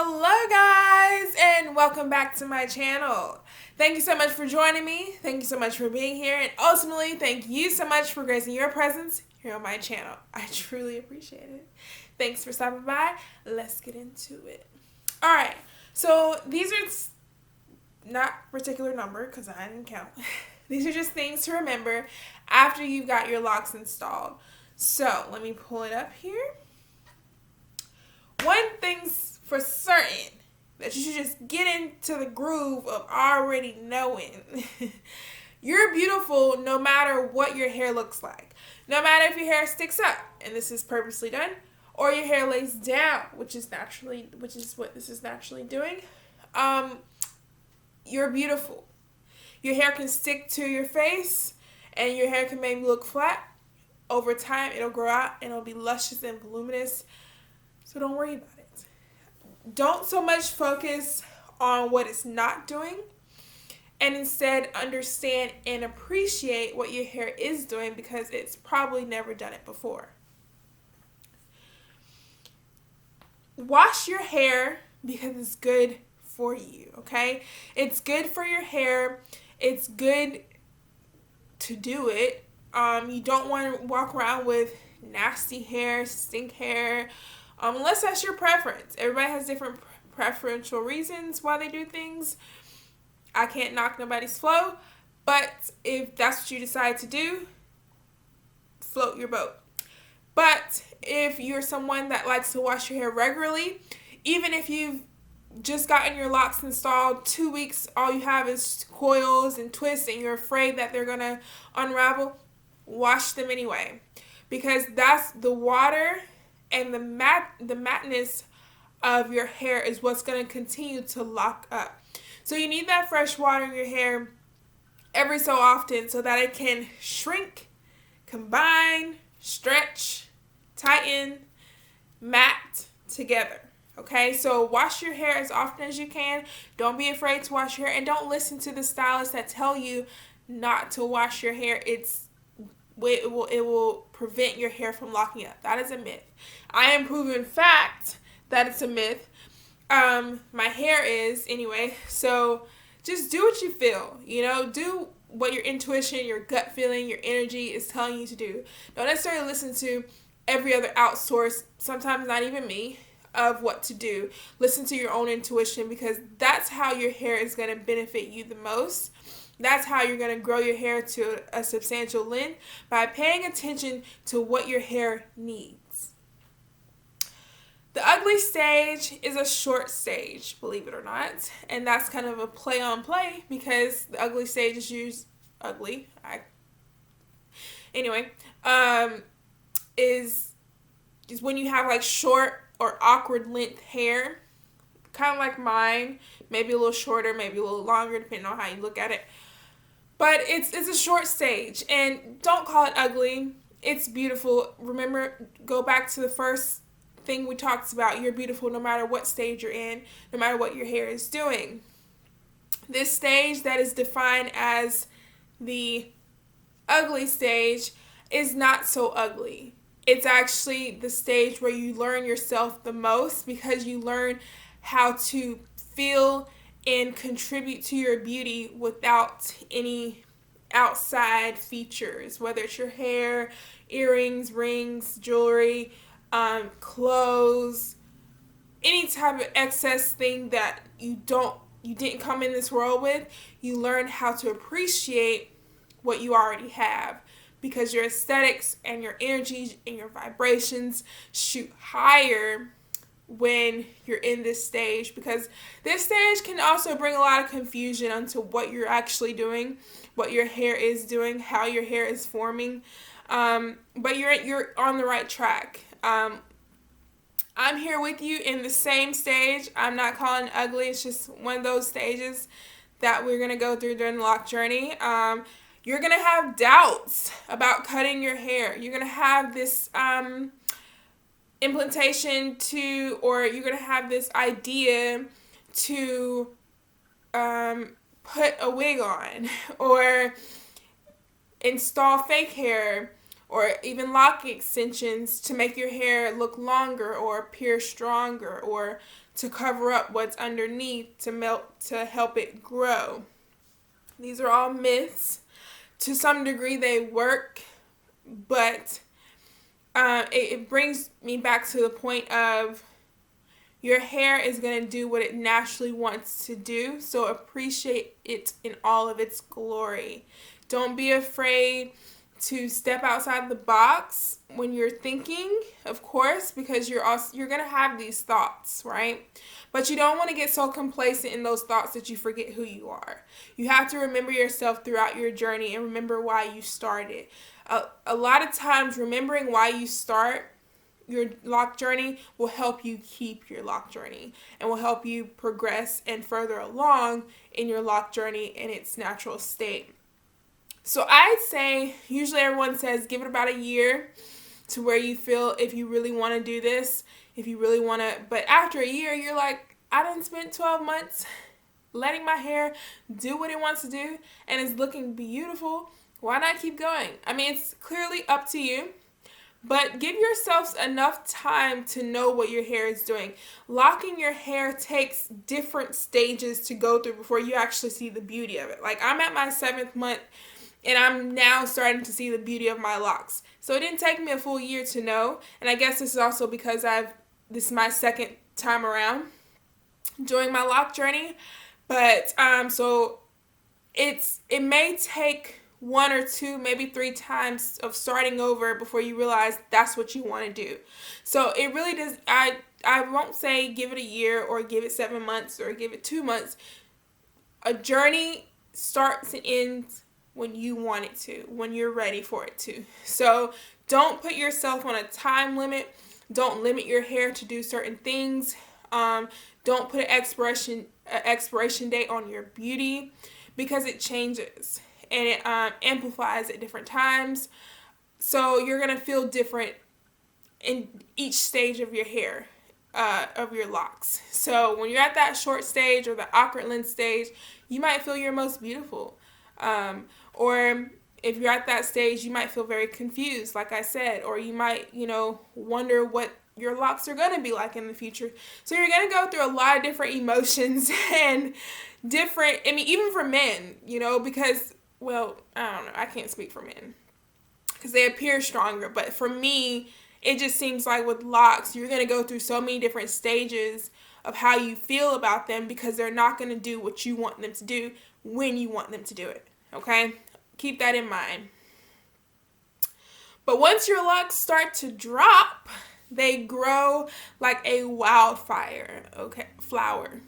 Hello guys and welcome back to my channel. Thank you so much for joining me. Thank you so much for being here, and ultimately thank you so much for gracing your presence here on my channel. I truly appreciate it. Thanks for stopping by. Let's get into it. Alright, so these are not particular number because I didn't count. These are just things to remember after you've got your locks installed. So let me pull it up here. One thing's for certain that you should just get into the groove of already knowing. You're beautiful no matter what your hair looks like. No matter if your hair sticks up, and this is purposely done, or your hair lays down, which is what this is naturally doing. You're beautiful. Your hair can stick to your face, and your hair can maybe look flat. Over time, it'll grow out, and it'll be luscious and voluminous. So don't worry about it. Don't so much focus on what it's not doing, and instead understand and appreciate what your hair is doing because it's probably never done it before. Wash your hair because it's good for you, okay? It's good for your hair. It's good to do it. You don't want to walk around with nasty hair, stink hair, unless that's your preference. Everybody has different preferential reasons why they do things. I can't knock nobody's flow, but if that's what you decide to do, float your boat. But if you're someone that likes to wash your hair regularly, even if you've just gotten your locks installed 2 weeks, all you have is coils and twists and you're afraid that they're going to unravel, wash them anyway. Because that's the water and the matness of your hair is what's going to continue to lock up. So you need that fresh water in your hair every so often so that it can shrink, combine, stretch, tighten, mat together. Okay, so wash your hair as often as you can. Don't be afraid to wash your hair, and don't listen to the stylists that tell you not to wash your hair. It will prevent your hair from locking up. That is a myth. I am proving fact that it's a myth. My hair is anyway. So just do what you feel. Do what your intuition, your gut feeling, your energy is telling you to do. Don't necessarily listen to every other outsource, sometimes not even me, of what to do. Listen to your own intuition because that's how your hair is going to benefit you the most. That's how you're going to grow your hair to a substantial length, by paying attention to what your hair needs. The ugly stage is a short stage, believe it or not. And that's kind of a play on play because the ugly stage is used ugly. Is when you have like short or awkward length hair, kind of like mine, maybe a little shorter, maybe a little longer, depending on how you look at it. But it's a short stage, and don't call it ugly. It's beautiful. Remember, go back to the first thing we talked about. You're beautiful no matter what stage you're in, no matter what your hair is doing. This stage that is defined as the ugly stage is not so ugly. It's actually the stage where you learn yourself the most because you learn how to feel and contribute to your beauty without any outside features, whether it's your hair, earrings, rings, jewelry, clothes, any type of excess thing that you didn't come in this world with. You learn how to appreciate what you already have because your aesthetics and your energies and your vibrations shoot higher when you're in this stage, because this stage can also bring a lot of confusion onto what you're actually doing, what your hair is doing, how your hair is forming, but you're on the right track. I'm here with you in the same stage. I'm not calling it ugly. It's just one of those stages that we're going to go through during the lock journey. You're going to have doubts about cutting your hair. You're going to have this implantation or you're going to have this idea to put a wig on or install fake hair or even lock extensions to make your hair look longer or appear stronger or to cover up what's underneath to help it grow. These are all myths. To some degree, they work, but it brings me back to the point of your hair is going to do what it naturally wants to do, so appreciate it in all of its glory. Don't be afraid to step outside the box when you're thinking, of course, because you're going to have these thoughts, right? But you don't want to get so complacent in those thoughts that you forget who you are. You have to remember yourself throughout your journey and remember why you started. A lot of times, remembering why you start your lock journey will help you keep your lock journey and will help you progress and further along in your lock journey in its natural state. So I'd say, usually everyone says give it about a year to where you feel if you really want to do this, if you really want to, but after a year, you're like, I done spent 12 months letting my hair do what it wants to do and it's looking beautiful. Why not keep going? I mean, it's clearly up to you, but give yourselves enough time to know what your hair is doing. Locking your hair takes different stages to go through before you actually see the beauty of it. Like, I'm at my 7th month and I'm now starting to see the beauty of my locks. So it didn't take me a full year to know. And I guess this is also because this is my second time around doing my lock journey. But so it may take 1 or 2, maybe 3 times of starting over before you realize that's what you want to do. So it really does. I won't say give it a year or give it 7 months or give it 2 months. A journey starts and ends when you want it to, when you're ready for it to. So don't put yourself on a time limit. Don't limit your hair to do certain things. Don't put an expiration date on your beauty because it changes and it amplifies at different times. So you're going to feel different in each stage of your hair, of your locks. So when you're at that short stage or the awkward length stage, you might feel your most beautiful. Or if you're at that stage, you might feel very confused, like I said, or you might, wonder what your locks are going to be like in the future. So you're going to go through a lot of different emotions and even for men, because, well, I don't know, I can't speak for men because they appear stronger. But for me, it just seems like with locks, you're going to go through so many different stages of how you feel about them because they're not going to do what you want them to do when you want them to do it. Okay? Keep that in mind. But once your locks start to drop, they grow like a wildfire. Okay? Flower.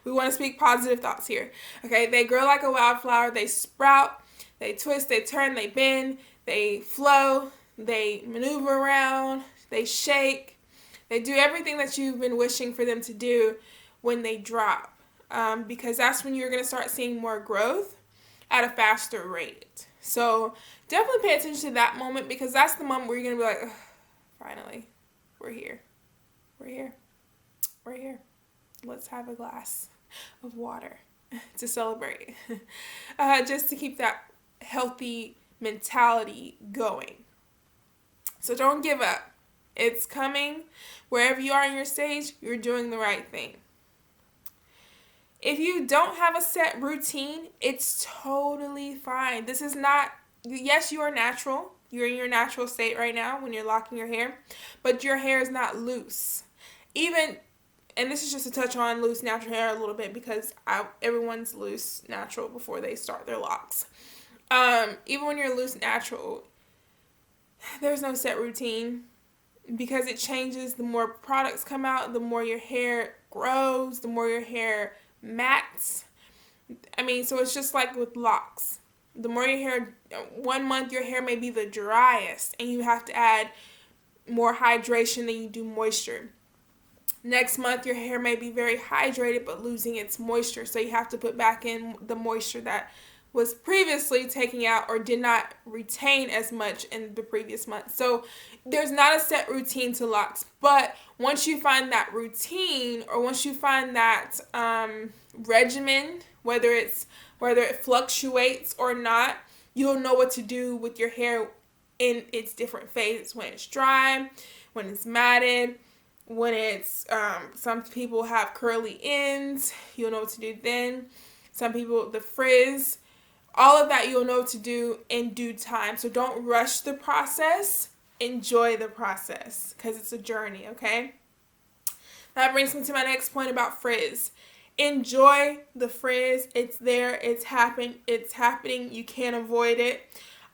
We want to speak positive thoughts here. Okay? They grow like a wildflower. They sprout. They twist. They turn. They bend. They flow. They maneuver around. They shake. They do everything that you've been wishing for them to do when they drop. Because that's when you're going to start seeing more growth at a faster rate. So definitely pay attention to that moment because that's the moment where you're going to be like, finally, we're here. Let's have a glass of water to celebrate. Just to keep that healthy mentality going. So don't give up. It's coming. Wherever you are in your stage, you're doing the right thing. If you don't have a set routine, it's totally fine. This is not, yes, you are natural. You're in your natural state right now when you're locking your hair, but your hair is not loose. And this is just to touch on loose natural hair a little bit because everyone's loose natural before they start their locks. Even when you're loose natural, there's no set routine because it changes. The more products come out, the more your hair grows, the more your hair mats. So it's just like with locks. The more your hair, 1 month your hair may be the driest and you have to add more hydration than you do moisture. Next month your hair may be very hydrated but losing its moisture, so you have to put back in the moisture that was previously taken out or did not retain as much in the previous month. So there's not a set routine to locks, but once you find that routine or once you find that regimen, whether it fluctuates or not, you'll know what to do with your hair in its different phases, when it's dry, when it's matted, When it's, some people have curly ends, you'll know what to do then. Some people, the frizz, all of that you'll know what to do in due time. So don't rush the process. Enjoy the process because it's a journey, okay? That brings me to my next point about frizz. Enjoy the frizz. It's there. It's happening. You can't avoid it.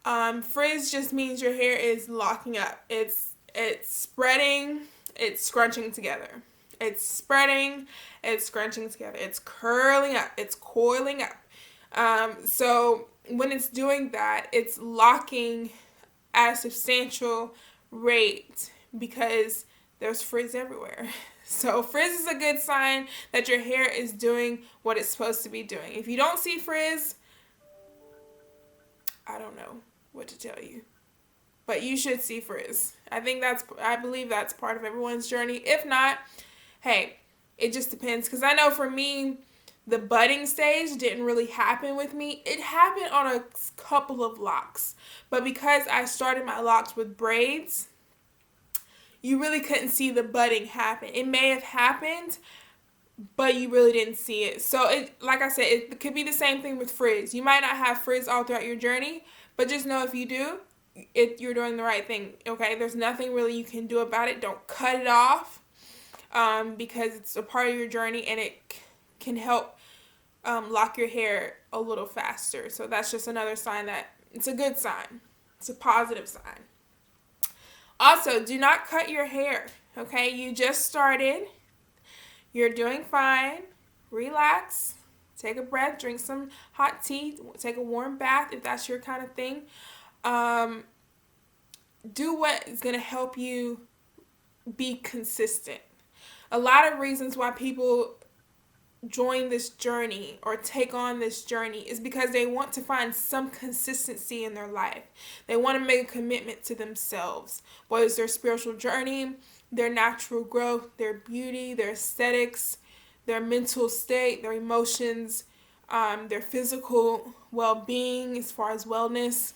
Frizz just means your hair is locking up. It's spreading. It's scrunching together. It's spreading. It's scrunching together. It's curling up. It's coiling up. So when it's doing that, it's locking at a substantial rate because there's frizz everywhere. So frizz is a good sign that your hair is doing what it's supposed to be doing. If you don't see frizz, I don't know what to tell you. But you should see frizz. I believe that's part of everyone's journey. If not, hey, it just depends. Because I know for me, the budding stage didn't really happen with me. It happened on a couple of locks. But because I started my locks with braids, you really couldn't see the budding happen. It may have happened, but you really didn't see it. So, like I said, it could be the same thing with frizz. You might not have frizz all throughout your journey, but just know if you do, you're doing the right thing, okay? There's nothing really you can do about it. Don't cut it off because it's a part of your journey and it can help lock your hair a little faster. So that's just another sign that it's a good sign. It's a positive sign. Also, do not cut your hair, okay? You just started. You're doing fine. Relax. Take a breath. Drink some hot tea. Take a warm bath if that's your kind of thing. Do what is going to help you be consistent. A lot of reasons why people join this journey or take on this journey is because they want to find some consistency in their life. They want to make a commitment to themselves, whether it's their spiritual journey, their natural growth, their beauty, their aesthetics, their mental state, their emotions, their physical well-being as far as wellness.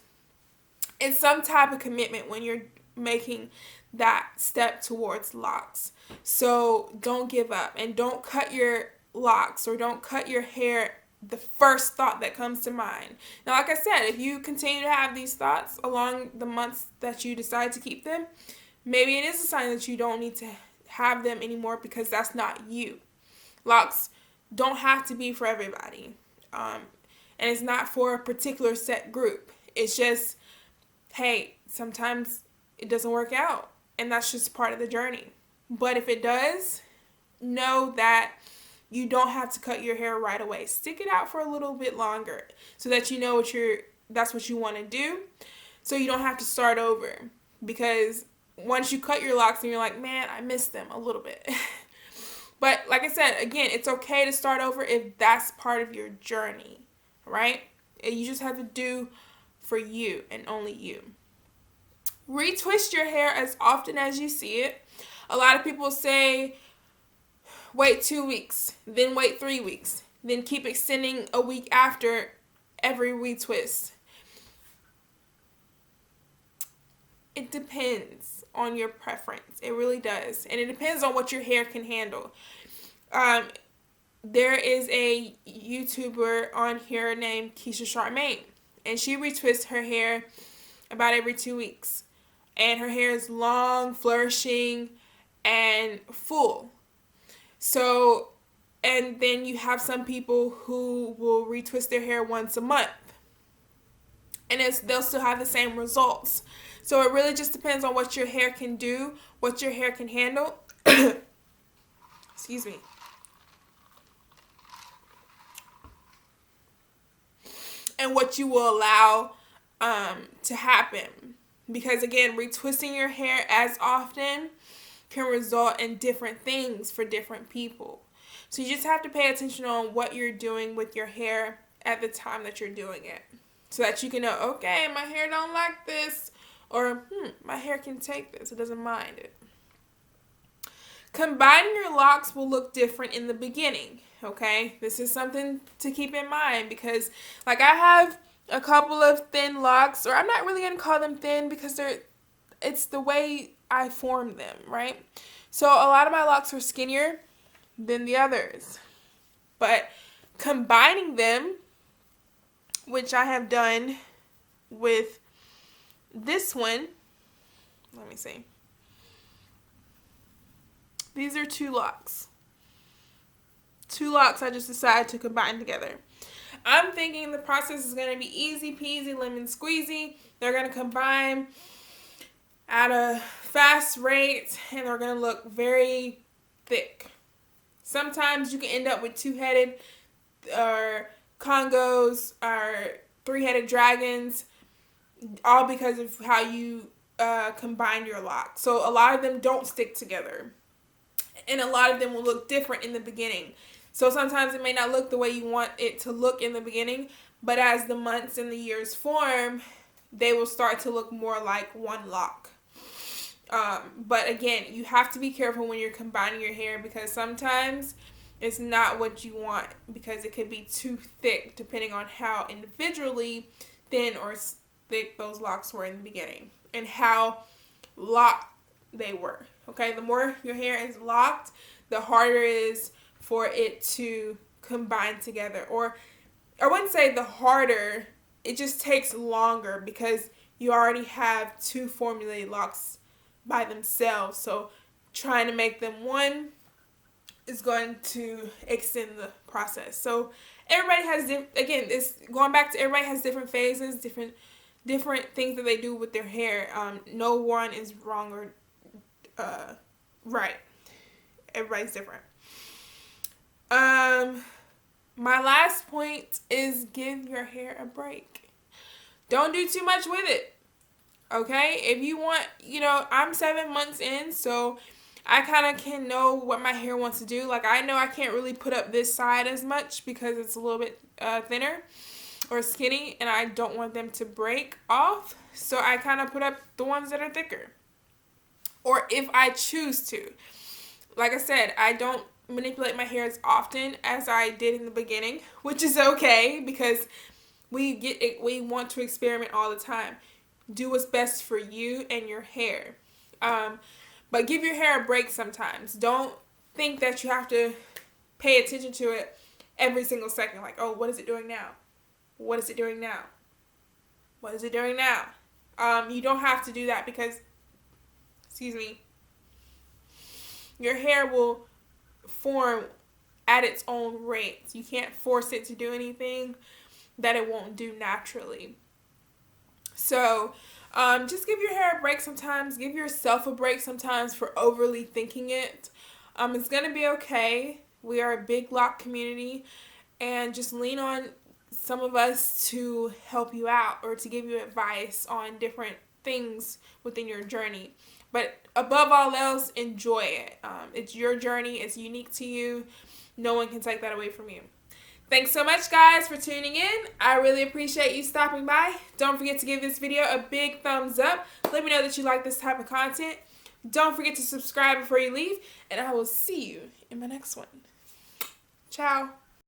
It's some type of commitment when you're making that step towards locks. So don't give up and don't cut your locks or don't cut your hair the first thought that comes to mind. Now, like I said, if you continue to have these thoughts along the months that you decide to keep them, maybe it is a sign that you don't need to have them anymore because that's not you. Locks don't have to be for everybody. And it's not for a particular set group. It's just, hey, sometimes it doesn't work out. And that's just part of the journey. But if it does, know that you don't have to cut your hair right away. Stick it out for a little bit longer so that you know that's what you want to do. So you don't have to start over. Because once you cut your locks and you're like, man, I miss them a little bit. But like I said, again, it's okay to start over if that's part of your journey, right? You just have to do for you and only you. Retwist your hair as often as you see it. A lot of people say, wait 2 weeks, then wait 3 weeks, then keep extending a week after every retwist. It depends on your preference. It really does. And it depends on what your hair can handle. There is a YouTuber on here named Keisha Charmaine, and she retwists her hair about every 2 weeks. And her hair is long, flourishing, and full. So, and then you have some people who will retwist their hair once a month. And they'll still have the same results. So it really just depends on what your hair can do, what your hair can handle. Excuse me. And what you will allow to happen. Because again, retwisting your hair as often can result in different things for different people. So you just have to pay attention on what you're doing with your hair at the time that you're doing it. So that you can know, okay, my hair don't like this. Or, my hair can take this. It doesn't mind it. Combining your locks will look different in the beginning. Okay? This is something to keep in mind. Because, like, I have a couple of thin locks. Or I'm not really going to call them thin because it's the way I form them, right? So a lot of my locks were skinnier than the others. But combining them, which I have done with this one, let me see. These are 2 locks. 2 locks I just decided to combine together. I'm thinking the process is going to be easy peasy, lemon squeezy. They're going to combine at a fast rate, and they're going to look very thick. Sometimes you can end up with 2-headed or Congos or 3-headed dragons, all because of how you combine your locks. So a lot of them don't stick together, and a lot of them will look different in the beginning. So sometimes it may not look the way you want it to look in the beginning, but as the months and the years form, they will start to look more like one lock. But again, you have to be careful when you're combining your hair, because sometimes it's not what you want, because it could be too thick depending on how individually thin or thick those locks were in the beginning and how locked they were. Okay, the more your hair is locked, the harder it is for it to combine together. Or I wouldn't say the harder, it just takes longer because you already have 2 formulated locks by themselves. So trying to make them one is going to extend the process. So everybody has again, it's going back to everybody has different phases, different things that they do with their hair. No one is wrong or right. Everybody's different. My last point is give your hair a break. Don't do too much with it. Okay? If you want, I'm 7 months in, so I kind of can know what my hair wants to do. Like, I know I can't really put up this side as much because it's a little bit thinner or skinny, and I don't want them to break off. So I kind of put up the ones that are thicker. Or if I choose to. Like I said, I don't manipulate my hair as often as I did in the beginning, which is okay because we want to experiment all the time. Do what's best for you and your hair. But give your hair a break sometimes. Don't think that you have to pay attention to it every single second. Like, oh, what is it doing now? What is it doing now? What is it doing now? You don't have to do that because, your hair will form at its own rate. You can't force it to do anything that it won't do naturally. So just give your hair a break sometimes. Give yourself a break sometimes for overly thinking it. It's going to be okay. We are a big lock community, and just lean on some of us to help you out or to give you advice on different things within your journey. But above all else, enjoy it. It's your journey. It's unique to you. No one can take that away from you. Thanks so much, guys, for tuning in. I really appreciate you stopping by. Don't forget to give this video a big thumbs up. Let me know that you like this type of content. Don't forget to subscribe before you leave, and I will see you in my next one. Ciao.